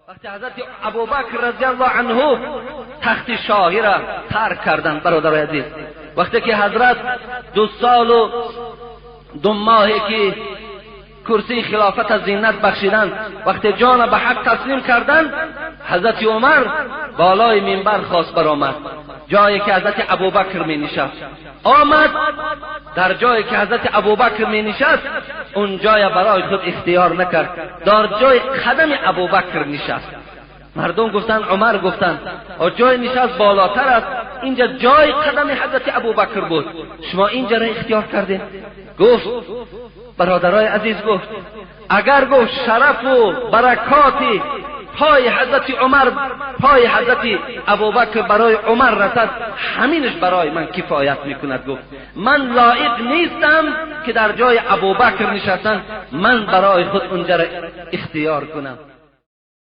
وقتی حضرت ابوبکر رضی الله عنه تخت شاهی را ترک کردند برادرای عزیز، وقتی که حضرت 2 سال و 2 ماهی که کرسی خلافت از زینت بخشیدند، وقتی جان به حق تسلیم کردند، حضرت عمر بالای منبر خواست برآمد، جایی که حضرت ابوبکر می نشست. آمد در جایی که حضرت ابوبکر می نشست، اون جای برای خود اختیار نکرد، در جای قدم ابوبکر نشست. مردم گفتند، عمر گفتند جای نشست بالاتر است، اینجا جای قدم حضرت ابوبکر بود، شما اینجا را اختیار کردین. گفت برادرای عزیز، گفت اگر گفت شرف و برکات پای حضرت عمر پای حضرت ابوبکر برای عمر رسد، همینش برای من کفایت میکند. گفت من لایق نیستم که در جای ابوبکر نشستن من برای خود اونجا را اختیار کنم.